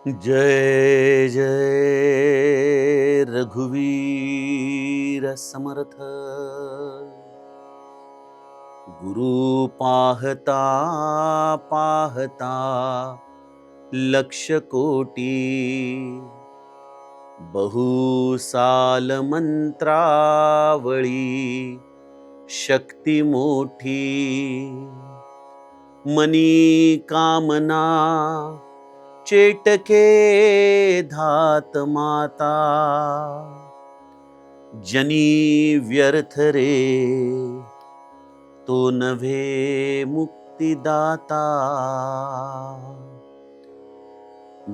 जय जय रघुवीर समर्थ। गुरु पाहता पाहता लक्ष कोटी, बहुसाल मंत्रावळी शक्ती मोठी। मनी कामना चेटके धात माता, जनी व्यर्थ रे तो नव्हे मुक्तिदाता।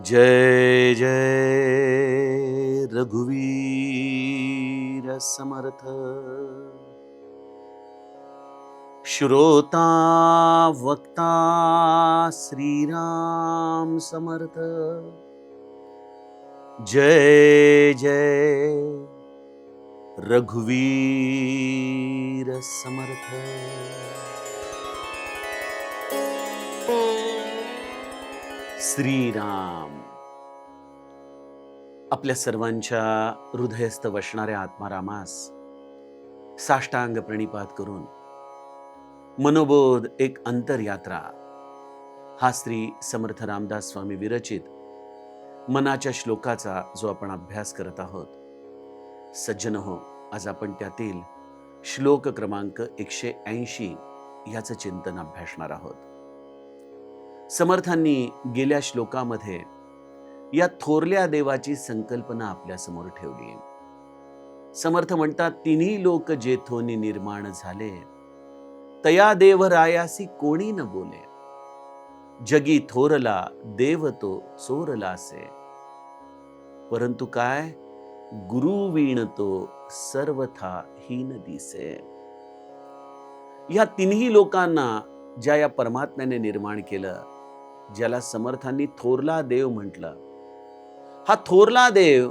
जय जय रघुवीर समर्थ। श्रोता वक्ता श्रीराम समर्थ। जय जय रघुवीर समर्थ। श्रीराम आपल्या सर्वांच्या हृदयस्थ वसणाऱ्या आत्मारामास साष्टांग प्रणिपात करून मनोबोध एक अंतरयात्रा हा श्री समर्थ रामदास स्वामी विरचित मनाच्या श्लोकाचा जो आपण अभ्यास करत आहोत, सज्जन हो, आज आपण त्यातील श्लोक क्रमांक 180 याचं चिंतन अभ्यासणार आहोत। समर्थांनी गेल्या श्लोकामध्ये या थोरल्या देवाची संकल्पना आपल्या समोर ठेवली। समर्थ म्हणतात, तिन्ही लोक जेथोनी निर्माण झाले, तया देव रायासी कोणी न बोले। जगी थोरला देव तो चोरलासे, परंतु काय गुरु वीण तो सर्वथा हीन दिसे। या तिन्ही लोकांना ज्या या परमात्म्याने निर्माण केलं, ज्याला समर्थांनी थोरला देव म्हटलं, हा थोरला देव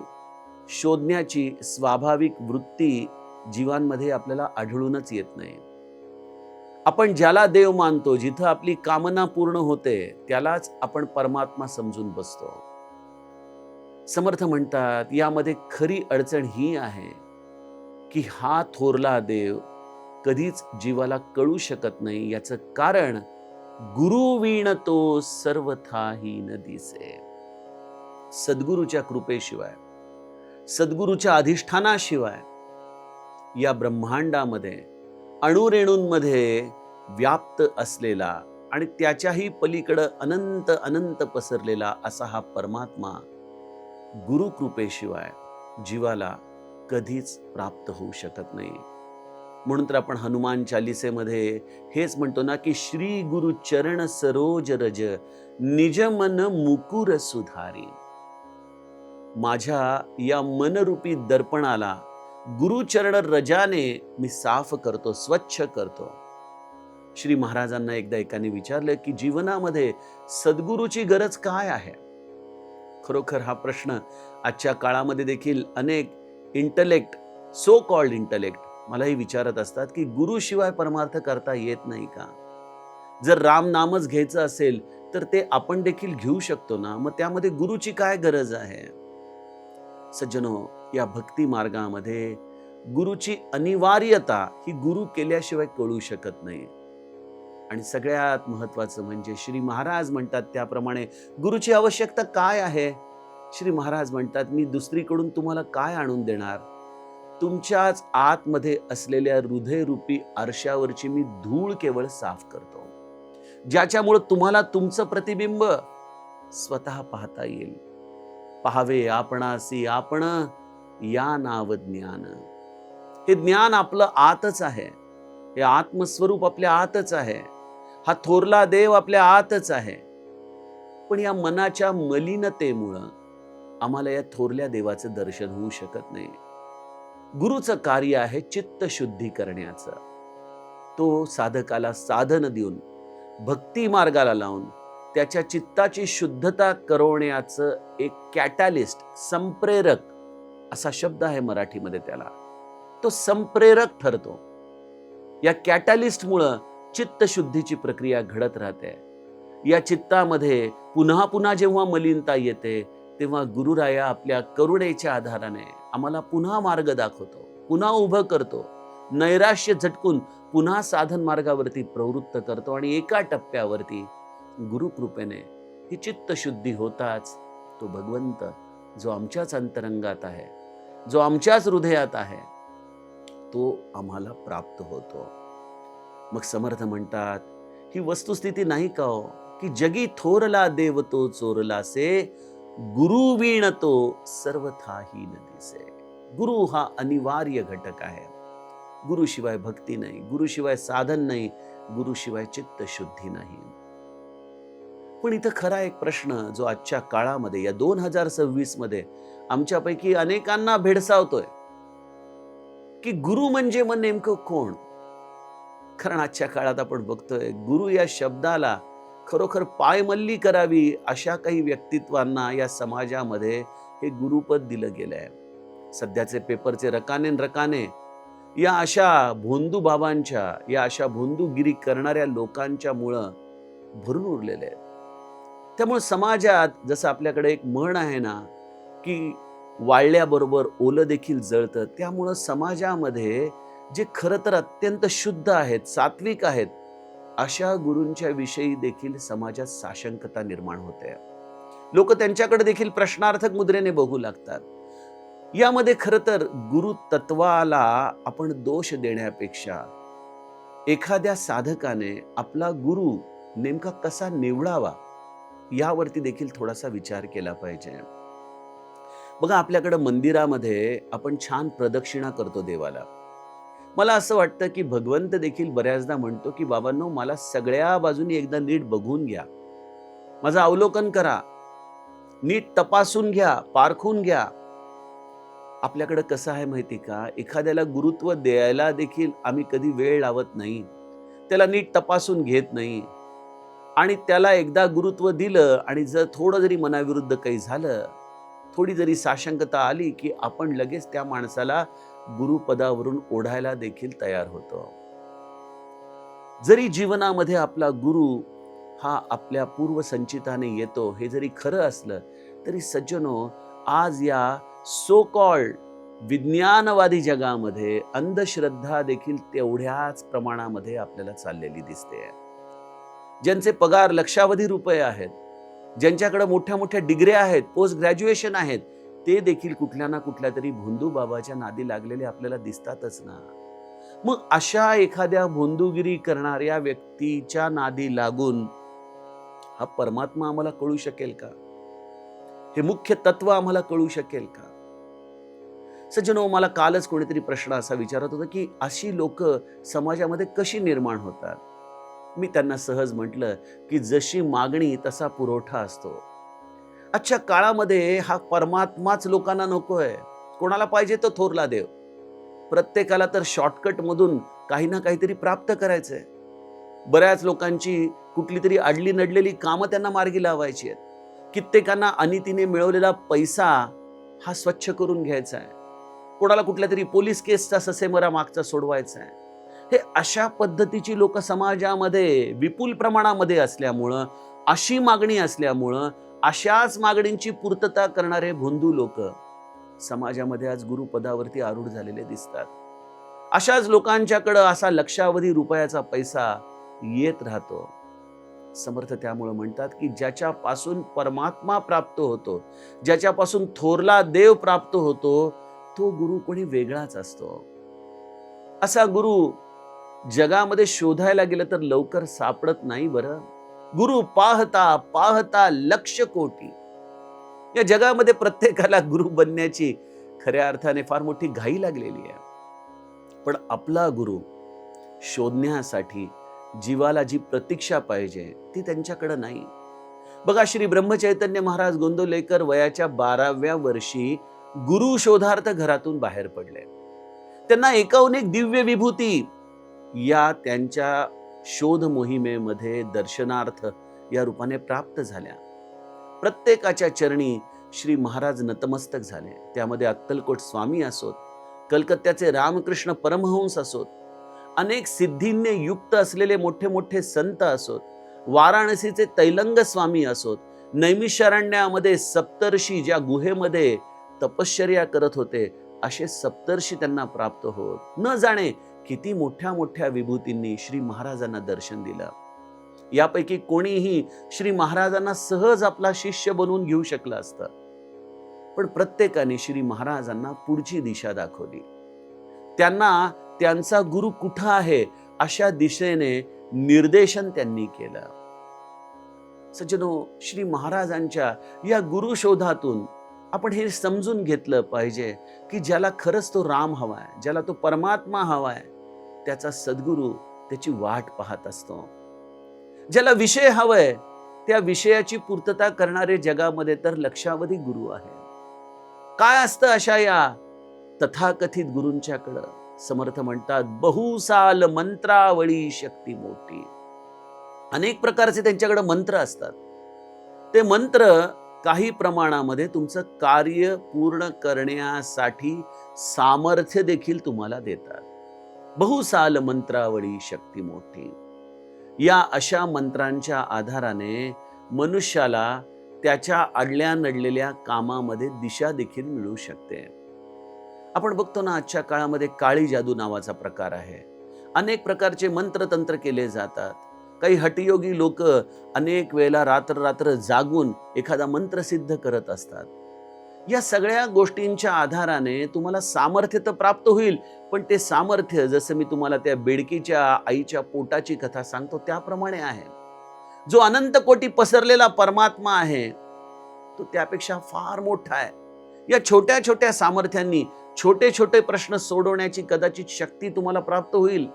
शोधण्याची स्वाभाविक वृत्ती जीवांमध्ये आपल्याला आढळूनच येत नाही। आपण ज्याला देव मानतो, जिथं आपली कामना पूर्ण होते, त्यालाच आपण परमात्मा समजून बसतो। समर्थ म्हणतात, यामध्ये खरी अडचण ही आहे की हा थोरला देव कधीच जीवाला कळू शकत नाही। याचं कारण गुरु वीण तो सर्वथा हीन दिसे। सद्गुरूच्या कृपेशिवाय, सद्गुरूच्या अधिष्ठानाशिवाय या ब्रह्मांडामध्ये अणुरेणूंमध्ये व्याप्त असलेला आणि त्याच्याही पलीकडे अनंत अनंत पसरलेला असा हा परमात्मा गुरु कृपेशिवाय जीवाला कधीच प्राप्त होऊ शकत नाही। म्हणून तर आपण हनुमान चालिसेमध्ये हेच म्हणतो ना की श्री गुरु चरण सरोज रज निज मन मुकुर सुधारी। माझ्या या मनरूपी दर्पणाला गुरुचरण रजाने मी साफ करतो, स्वच्छ करतो। श्री महाराजांना एकदा एकाने विचारलं की जीवनामध्ये सद्गुरूची गरज काय आहे। खरोखर हा प्रश्न आजच्या काळामध्ये देखील अनेक इंटलेक्ट, सो कॉल्ड इंटलेक्ट मलाही विचारत असतात की गुरुशिवाय परमार्थ करता येत नाही का? जर राम नामच घ्यायचं असेल तर ते आपण देखील घेऊ शकतो ना, मग त्यामध्ये गुरुची काय गरज आहे? सज्जनो, या भक्ती मार्गामध्ये गुरुची अनिवार्यता ही गुरु केल्याशिवाय कळू शकत नाही। आणि सगळ्यात महत्वाचं म्हणजे श्री महाराज म्हणतात त्याप्रमाणे गुरुची आवश्यकता काय आहे? श्री महाराज म्हणतात, मी दुसरीकडून तुम्हाला काय आणून देणार? तुमच्याच आतमध्ये असलेल्या हृदयरूपी आरशावरची मी धूळ केवळ साफ करतो, ज्याच्यामुळे तुम्हाला तुमचं प्रतिबिंब स्वतः पाहता येईल। पाहावे आपणासी आपण या नाव ज्ञान। हे ज्ञान आपलं आतच आहे, हे आत्मस्वरूप आपल्या आतच आहे, हा थोरला देव आपल्या आतच आहे। पण या मनाच्या मलिनतेमुळं आम्हाला या थोरल्या देवाचं दर्शन होऊ शकत नाही। गुरुचं कार्य आहे चित्त शुद्धी करण्याचं। तो साधकाला साधन देऊन, भक्ती मार्गाला लावून त्याच्या चित्ताची शुद्धता करवण्याचं एक कॅटॅलिस्ट, संप्रेरक असा शब्द आहे मराठीमध्ये त्याला, तो संप्रेरक ठरतो। या कॅटॅलिस्ट मुळे चित्त शुद्धीची प्रक्रिया घडत राहते। या चित्तामध्ये पुन्हा पुन्हा जेव्हा मलिनता येते, तेव्हा गुरुराया आपल्या करुणेच्या आधाराने आम्हाला पुन्हा मार्ग दाखवतो, पुन्हा उभं करतो, नैराश्य झटकून पुन्हा साधन मार्गावरती प्रवृत्त करतो आणि एका टप्प्यावरती गुरुकृपेने ही चित्तशुद्धी होताच तो भगवंत जो आमच्याच अंतरंगात आहे, जो आमच्याच हृदयात आहे, तो आम्हाला प्राप्त होतो. मग समर्थ म्हणतात, ही वस्तुस्थिती नाही का हो, की जगी थोरला देव तो चोरलासे, गुरु वीण तो सर्वथाही न दिसे. गुरु हा अनिवार्य घटक आहे. गुरुशिवाय भक्ती नाही, गुरुशिवाय साधन नाही, गुरुशिवाय चित्तशुद्धी नाही. पण इथं खरा एक प्रश्न जो आजच्या काळामध्ये या 2026 मध्ये आमच्यापैकी अनेकांना भेडसावतोय, की गुरु म्हणजे मग नेमकं कोण? कारण आजच्या काळात आपण बघतोय गुरु या शब्दाला खरोखर पायमल्ली करावी अशा काही व्यक्तित्वांना या समाजामध्ये हे गुरुपद दिलं गेलंय. सध्याचे पेपरचे रकाने रकाने या अशा भोंदू बाबांच्या, या अशा भोंदूगिरी करणाऱ्या लोकांच्या मुळं भरून उरलेले आहेत. त्यामुळे समाजात जसं आपल्याकडे एक म्हण आहे ना, की वाळल्याबरोबर ओलं देखील जळतं, त्यामुळं समाजामध्ये जे खरं तर अत्यंत शुद्ध आहेत, सात्विक आहेत, अशा गुरूंच्या विषयी देखील समाजात साशंकता निर्माण होते. लोक त्यांच्याकडे देखील प्रश्नार्थक मुद्रेने बघू लागतात. यामध्ये खरं तर गुरु तत्वाला आपण दोष देण्यापेक्षा एखाद्या साधकाने आपला गुरु नेमका कसा निवडावा यावरती देखील थोडासा विचार केला पाहिजे. बघा, आपल्याकडे मंदिरामध्ये आपण छान प्रदक्षिणा करतो देवाला. मला असं वाटतं की भगवंत देखील बऱ्याचदा म्हणतो की बाबांनो, मला सगळ्या बाजूनी एकदा नीट बघून घ्या, माझं अवलोकन करा, नीट तपासून घ्या, पारखून घ्या. आपल्याकडे कसं आहे माहिती का, एखाद्याला गुरुत्व द्यायला देखील आम्ही कधी वेळ लावत नाही, त्याला नीट तपासून घेत नाही. आणि त्याला एकदा गुरुत्व दिलं आणि जर थोडं जरी मनाविरुद्ध काही झालं, थोडी जरी साशंकता आली, की आपण लगेच त्या माणसाला गुरुपदावरून ओढायला देखील तयार होतो. जरी जीवनामध्ये आपला गुरु हा आपल्या पूर्वसंचिताने येतो, हे जरी खरं असलं तरी सज्जनो, आज या सो कॉल्ड विज्ञानवादी जगामध्ये अंधश्रद्धा देखील तेवढ्याच प्रमाणामध्ये आपल्याला चाललेली दिसते. ज्यांचे पगार लक्षावधी रुपये आहेत, ज्यांच्याकडे मोठ्या मोठ्या डिग्र्या आहेत, पोस्ट ग्रॅज्युएशन आहेत, ते देखील कुठल्या ना कुठल्या तरी भोंदू बाबाच्या नादी लागलेले आपल्याला दिसतातच ना. मग अशा एखाद्या भोंदूगिरी करणाऱ्या व्यक्तीच्या नादी लागून हा परमात्मा आम्हाला कळू शकेल का? हे मुख्य तत्व आम्हाला कळू शकेल का? सज्जनो, मला कालच कोणीतरी प्रश्न असा विचारत होता की अशी लोक समाजामध्ये कशी निर्माण होतात. मी त्यांना सहज म्हटलं की जशी मागणी तसा पुरवठा असतो. आजच्या काळामध्ये हा परमात्माच लोकांना नकोय. कोणाला पाहिजे तो थोरला देव. प्रत्येकाला तर शॉर्टकट मधून काही ना काहीतरी प्राप्त करायचंय. बऱ्याच लोकांची कुठली तरी अडली नडलेली कामं त्यांना मार्गी लावायची आहेत. कित्येकांना अनितीने मिळवलेला पैसा हा स्वच्छ करून घ्यायचा आहे. कोणाला कुठल्या तरी पोलीस केसचा ससेमरा मागचा सोडवायचा आहे. हे अशा पद्धतीची लोक समाजामध्ये विपुल प्रमाणामध्ये असल्यामुळं, अशी मागणी असल्यामुळं, अशाच मागणींची पूर्तता करणारे भोंदू लोक समाजामध्ये आज गुरुपदावरती आरूढ झालेले दिसतात. अशाच लोकांच्याकडे असा लक्षावधी रुपयाचा पैसा येत राहतो. समर्थ त्यामुळे म्हणतात की ज्याच्यापासून परमात्मा प्राप्त होतो, ज्याच्यापासून थोरला देव प्राप्त होतो, तो गुरु कोणी वेगळाच असतो. असा गुरु जगामध्ये शोधायला गेलं तर लवकर सापडत नाही बरं. गुरु पाहता पाहता लक्ष कोटी. या जगामध्ये प्रत्येकाला गुरु बनण्याची खऱ्या अर्थाने फार मोठी घाई लागलेली आहे. पण आपला गुरु शोधण्यासाठी जीवाला जी प्रतीक्षा पाहिजे ती त्यांच्याकडे नाही. बघा, श्री ब्रह्मचैतन्य महाराज गोंदवलेकर वयाच्या 12व्या वर्षी गुरु शोधार्थ घरातून बाहेर पडले. त्यांना एकाहून एक दिव्य विभूती या त्यांच्या शोध मोहिमेमध्ये दर्शनार्थ या रूपाने प्राप्त झाल्या. प्रत्येकाच्या चरणी श्री महाराज नतमस्तक झाले. त्यामध्ये अक्कलकोट स्वामी असोत, कलकत्त्याचे रामकृष्ण परमहंस असोत, अनेक सिद्धींनी युक्त असलेले मोठे मोठे संत असोत, वाराणसीचे तैलंग स्वामी असोत, नैमिषारण्यामध्ये सप्तर्षी ज्या गुहेमध्ये तपश्चर्या करत होते, असे सप्तर्षी त्यांना प्राप्त होत. न जाणे किती मोठ्या मोठ्या विभूतींनी श्री महाराजांना दर्शन दिलं. यापैकी कोणीही श्री महाराजांना सहज आपला शिष्य बनवून घेऊ शकलं असतं, पण प्रत्येकाने श्री महाराजांना पुढची दिशा दाखवली. त्यांना त्यांचा गुरु कुठं आहे अशा दिशेने निर्देशन त्यांनी केलं. सज्जनो, श्री महाराजांच्या या गुरु शोधातून आपण हे समजून घेतलं पाहिजे की ज्याला खरंच तो राम हवाय, ज्याला तो परमात्मा हवाय, त्याचा सद्गुरू त्याची वाट पाहत असतो. ज्याला विषय हवाय, त्या विषयाची पूर्तता करणारे जगामध्ये तर लक्षावधी गुरु आहे. काय असतं अशा या तथाकथित गुरूंच्याकडं? समर्थ म्हणतात, बहुसाल मंत्रावळी शक्ती मोठी. अनेक प्रकारचे त्यांच्याकडे मंत्र असतात. ते मंत्र काही प्रमाणामध्ये तुमचं कार्य पूर्ण करण्यासाठी सामर्थ्य देखील तुम्हाला देतात. बहुसाल मंत्रावळी शक्ती मोठी. या अशा मंत्रांच्या आधाराने मनुष्याला त्याच्या अडल्या नडलेल्या कामामध्ये दिशा देखील मिळू शकते. आपण बघतो ना, आजच्या काळामध्ये काळी जादू नावाचा प्रकार आहे. अनेक प्रकारचे मंत्रतंत्र केले जातात. काही हठयोगी लोक अनेक वेळेला रात्र रात्र जागून एखादा मंत्र सिद्ध करत असतात. या सगळ्या गोष्टींच्या आधाराने तुम्हाला सामर्थ्य तर प्राप्त होईल, पण ते सामर्थ्य जसं मी तुम्हाला त्या बेडकीच्या आईच्या पोटाची कथा सांगतो त्याप्रमाणे आहे. जो अनंत कोटी पसरलेला परमात्मा आहे तो त्यापेक्षा फार मोठा आहे. या छोट्या छोट्या सामर्थ्यांनी छोटे छोटे प्रश्न सोडवण्याची कदाचित शक्ती तुम्हाला प्राप्त होईल,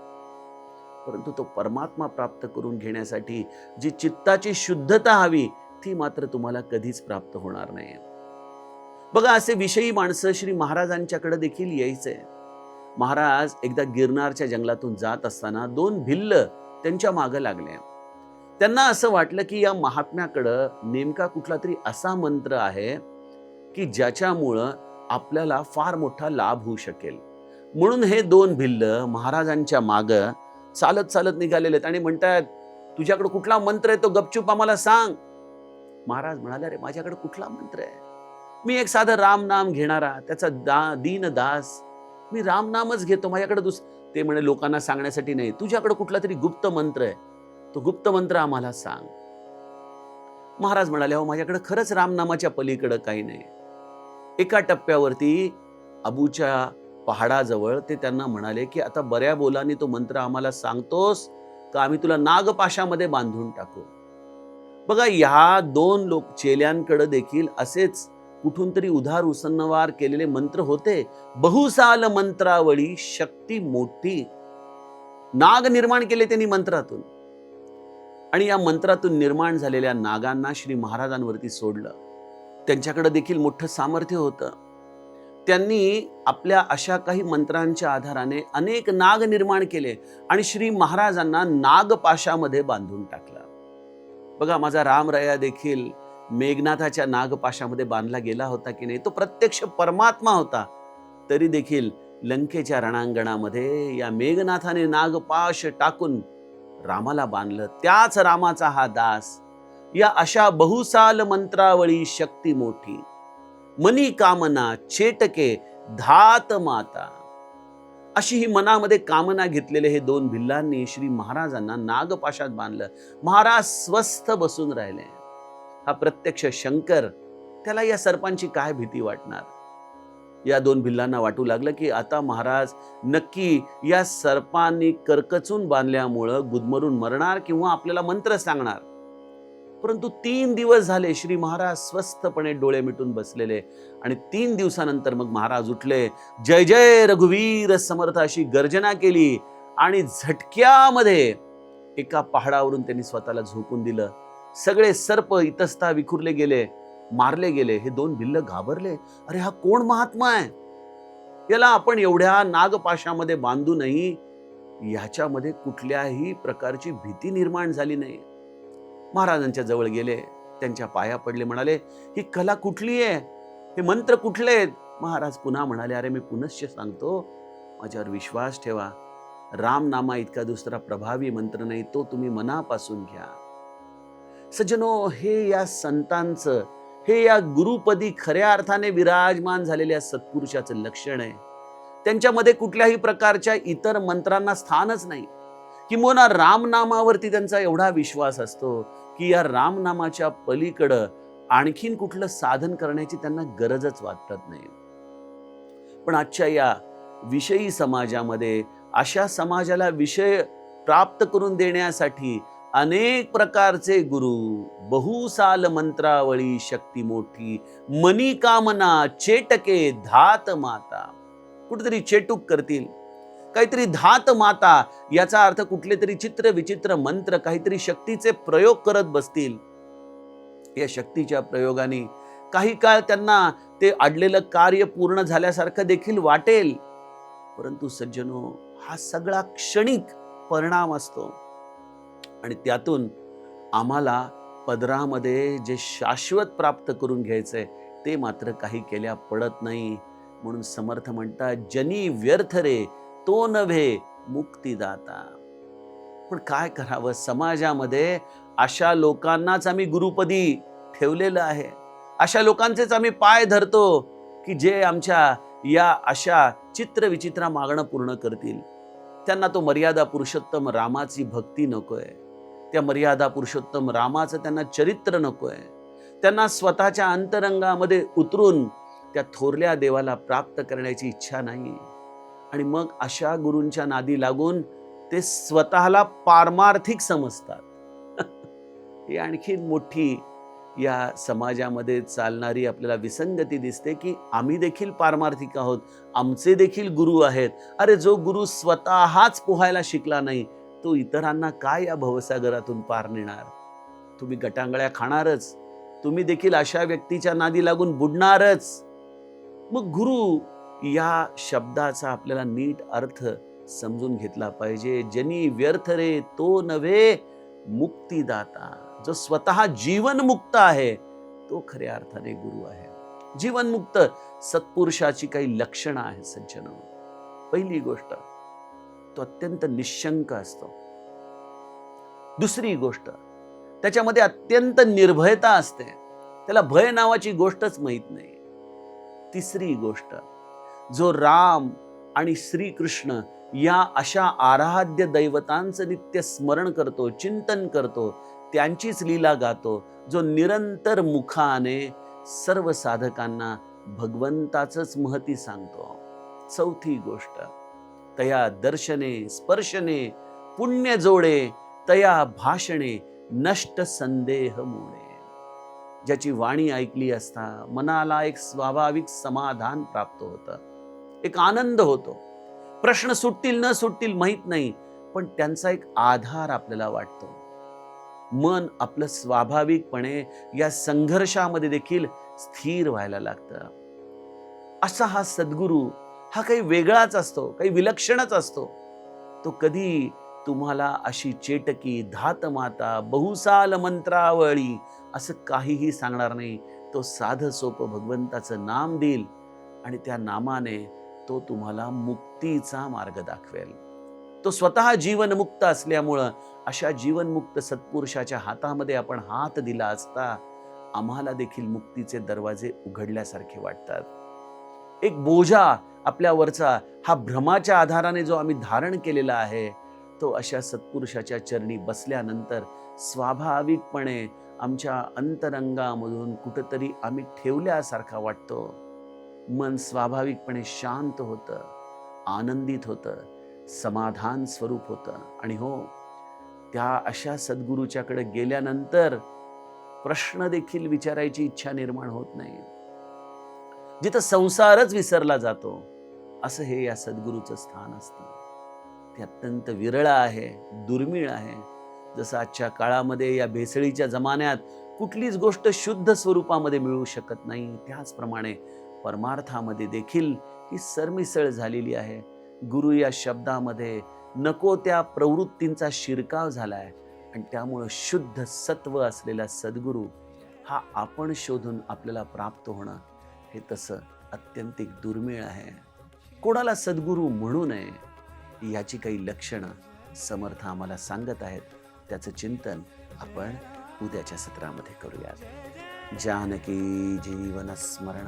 परंतु तो परमात्मा प्राप्त करून घेण्यासाठी जी चित्ताची शुद्धता हवी ती मात्र तुम्हाला कधीच प्राप्त होणार नाही. बघा, असे विषयी माणसं श्री महाराजांच्याकडे देखील यायचे. महाराज एकदा गिरनारच्या जंगलातून जात असताना दोन भिल्ल त्यांच्या मागे लागले. त्यांना असं वाटलं की या महात्म्याकडं नेमका कुठला तरी असा मंत्र आहे की ज्याच्यामुळं आपल्याला फार मोठा लाभ होऊ शकेल. म्हणून हे दोन भिल्ल महाराजांच्या मागं चालत चालत निघालेले आणि म्हणतात, तुझ्याकडे कुठला मंत्र आहे तो गपचूप आम्हाला सांग. महाराज म्हणाले, अरे माझ्याकडे कुठला मंत्र आहे? मी एक साधं राम नाम घेणारा त्याचा दीन दास, मी राम नामच घेतो. माझ्याकडे ते म्हणे लोकांना सांगण्यासाठी नाही, तुझ्याकडे कुठला तरी गुप्त मंत्र आहे, तो गुप्त मंत्र आम्हाला सांग. महाराज म्हणाले, हो माझ्याकडे खरंच रामनामाच्या पलीकडे काही नाही. एका टप्प्यावरती अबूच्या पहाडाजवळ ते त्यांना म्हणाले की आता बऱ्या बोलाने तो मंत्र आम्हाला सांगतोस का आम्ही तुला नागपाशामध्ये बांधून टाकू. बघा, ह्या दोन चेल्यांकडे देखील असेच कुठून तरी उधार उसन्नवार केलेले मंत्र होते. बहुसाल मंत्रावळी शक्ती मोठी. नाग निर्माण केले त्यांनी मंत्रातून, आणि या मंत्रातून निर्माण झालेल्या नागांना श्री महाराजांवरती सोडलं. त्यांच्याकडे देखील मोठं सामर्थ्य होतं. त्यांनी आपल्या अशा काही मंत्रांच्या आधाराने अनेक नाग निर्माण केले आणि श्री महाराजांना नागपाशामध्ये बांधून टाकलं. बघा, माझा रामराया देखील मेघनाथाच्या नागपाशामध्ये बांधला गेला होता की नाही? तो प्रत्यक्ष परमात्मा होता, तरी देखील लंकेच्या रणांगणामध्ये या मेघनाथाने नागपाश टाकून रामाला बांधलं. त्याच रामाचा हा दास. या अशा बहुसाल मंत्रावळी शक्ती मोठी. मनी कामना चेटके धात माता. अशी ही मनामध्ये कामना घेतलेले हे दोन भिल्लांनी श्री महाराजांना नागपाशात बांधलं. महाराज स्वस्थ बसून राहिले. हा प्रत्यक्ष शंकर, त्याला या सर्पांची काय भीती वाटणार? या दोन भिल्लांना वाटू लागलं की आता महाराज नक्की या सर्पांनी करकचून बांधल्यामुळं गुदमरून मरणार किंवा आपल्याला मंत्र सांगणार. परंतु 3 दिवस झाले श्री महाराज स्वस्थपणे डोळे मिटून बसलेले, आणि 3 दिवसानंतर मग महाराज उठले. जय जय रघुवीर समर्थ अशी गर्जना केली आणि झटक्यामध्ये एका पहाडावरून त्यांनी स्वतःला झोपून दिलं. सगळे सर्प इतस्ता विखुरले गेले, मारले गेले. हे दोन भिल्ल घाबरले. अरे हा कोण महात्मा आहे? याला आपण एवढ्या नागपाशामध्ये बांधूनही ह्याच्यामध्ये कुठल्याही प्रकारची भीती निर्माण झाली नाही. महाराजांच्या जवळ गेले, त्यांच्या पाया पडले, म्हणाले, ही कला कुठली आहे? हे मंत्र कुठले आहेत? महाराज पुन्हा म्हणाले, अरे मी पुनश्च सांगतो, माझ्यावर विश्वास ठेवा. राम नामा इतका दुसरा प्रभावी मंत्र नाही, तो तुम्ही मनापासून घ्या. सज्जनो, हे या संतांचं, हे या गुरुपदी खऱ्या अर्थाने विराजमान झालेल्या सत्पुरुषाचं लक्षण आहे. त्यांच्यामध्ये कुठल्याही प्रकारच्या इतर मंत्रांना स्थानच नाही. किंबहुना रामनामावरती त्यांचा एवढा विश्वास असतो की या रामनामाच्या पलीकडं आणखीन कुठलं साधन करण्याची त्यांना गरजच वाटत नाही. पण आजच्या या विषयी समाजामध्ये, अशा समाजाला विषय प्राप्त करून देण्यासाठी अनेक प्रकारचे गुरु, बहुसाल मंत्रावळी शक्ती मोठी, मनी कामना चेटके धात माता, कुठेतरी चेटूक करतील, काहीतरी धात माता, याचा अर्थ कुठले तरी चित्र विचित्र मंत्र, काहीतरी शक्तीचे प्रयोग करत बसतील. या शक्तीच्या प्रयोगाने काही काळ त्यांना ते अडलेलं कार्य पूर्ण झाल्यासारखं देखील वाटेल. परंतु सज्जनो, हा सगळा क्षणिक परिणाम असतो आणि त्यातून आम्हाला पदरामध्ये जे शाश्वत प्राप्त करून घ्यायचंय ते मात्र काही केल्या पडत नाही. म्हणून समर्थ म्हणतात, जनी व्यर्थ रे तो नव्हे मुक्तिदाता. पण काय करावं, समाजामध्ये अशा लोकांनाच आम्ही गुरुपदी ठेवलेलं आहे. अशा लोकांचेच आम्ही पाय धरतो की जे आमच्या या अशा चित्रविचित्र मागणं पूर्ण करतील. त्यांना तो मर्यादा पुरुषोत्तम रामाची भक्ती नकोय, त्या मर्यादा पुरुषोत्तम रामाचं त्यांना चरित्र नकोय. त्यांना स्वतःच्या अंतरंगामध्ये उतरून त्या थोरल्या देवाला प्राप्त करण्याची इच्छा नाही. आणि मग अशा गुरूंच्या नादी लागून ते स्वतःला पारमार्थिक समजतात. ही आणखी मोठी या समाजामध्ये चालणारी आपल्याला विसंगती दिसते की आम्ही देखील पारमार्थिक आहोत, आमचे देखील गुरु आहेत. अरे, जो गुरु स्वतःच पोहायला शिकला नाही तो इतरांना काय या भवसागरातून पार नेणार? तुम्ही गटांगळ्या खाणारच, तुम्ही देखील अशा व्यक्तीच्या नादी लागून बुडणारच. मग गुरु या शब्दाचा आपल्याला नीट अर्थ समजून घेतला पाहिजे. जनी व्यर्थ रे तो नव्हे मुक्तिदाता. जो स्वतः जीवनमुक्त आहे तो खऱ्या अर्थाने गुरु आहे. जीवनमुक्त सत्पुरुषाची काही लक्षणं आहेत सज्जनो. पहिली गोष्ट, तो अत्यंत निशंक असतो. दुसरी गोष्ट, त्याच्यामध्ये अत्यंत निर्भयता असते, त्याला भय नावाची गोष्टच माहित नाही. तिसरी गोष्ट, जो राम आणि श्रीकृष्ण या अशा आराध्य दैवतांचं नित्य स्मरण करतो, चिंतन करतो, त्यांचीच लीला गातो, जो निरंतर मुखाने सर्व साधकांना भगवंताचंच महती सांगतो. चौथी गोष्ट, तया दर्शने स्पर्शने पुण्य जोडे, तया भाषणे नष्ट संदेह मोडे. ज्याची वाणी ऐकली असता मनाला एक स्वाभाविक समाधान प्राप्त होतं, एक आनंद होतो. प्रश्न सुटतील न सुटतील माहित नाही, पण त्यांचा एक आधार आपल्याला वाटतो. मन आपलं स्वाभाविकपणे या संघर्षामध्ये देखील स्थिर व्हायला लागतं. असा हा सद्गुरू हा काही वेगळाच असतो, काही विलक्षणच असतो. तो कधी तुम्हाला अशी चेटकी, धातमाता, बहुसाल मंत्रावळी असं काहीही सांगणार नाही. तो साधं सोपं भगवंताचं नाम देईल आणि त्या नामाने तो तुम्हाला मुक्तीचा मार्ग दाखवेल. तो स्वतः जीवनमुक्त असल्यामुळं अशा जीवनमुक्त सत्पुरुषाच्या हातामध्ये आपण हात दिला असता आम्हाला देखील मुक्तीचे दरवाजे उघडल्यासारखे वाटतात. एक बोजा आपल्यावरचा हा भ्रमाच्या आधाराने जो आम्ही धारण केलेला आहे तो अशा सत्पुरुषाच्या चरणी बसल्यानंतर स्वाभाविकपणे आमच्या अंतरंगामधून कुठेतरी आम्ही ठेवल्यासारखा वाटतो. मन स्वाभाविकपणे शांत होतं, आनंदित होतं, समाधान स्वरूप होतं. आणि हो, त्या अशा सद्गुरूच्याकडे गेल्यानंतर प्रश्न देखील विचारायची इच्छा निर्माण होत नाही. जिथं संसारच विसरला जातो असं हे या सद्गुरूचं स्थान असतं. ते अत्यंत विरळ आहे, दुर्मिळ आहे. जसं आजच्या काळामध्ये या भेसळीच्या जमान्यात कुठलीच गोष्ट शुद्ध स्वरूपामध्ये मिळू शकत नाही, त्याचप्रमाणे परमार्थामध्ये देखील ही सरमिसळ झालेली आहे. गुरु या शब्दामध्ये नको त्या प्रवृत्तींचा शिरकाव झालाय आणि त्यामुळं शुद्ध सत्व असलेला सद्गुरू हा आपण शोधून आपल्याला प्राप्त होणं हे तसं अत्यंतिक दुर्मिळ आहे. कोणाला सद्गुरू म्हणू नये याची काही लक्षणं समर्थ आम्हाला सांगत आहेत. त्याचं चिंतन आपण उद्याच्या सत्रामध्ये करूयात. जानकी जीवन स्मरण.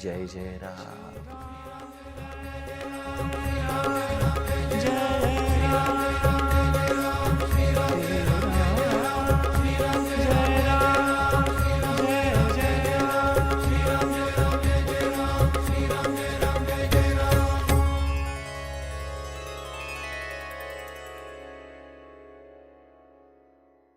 जय जय राम.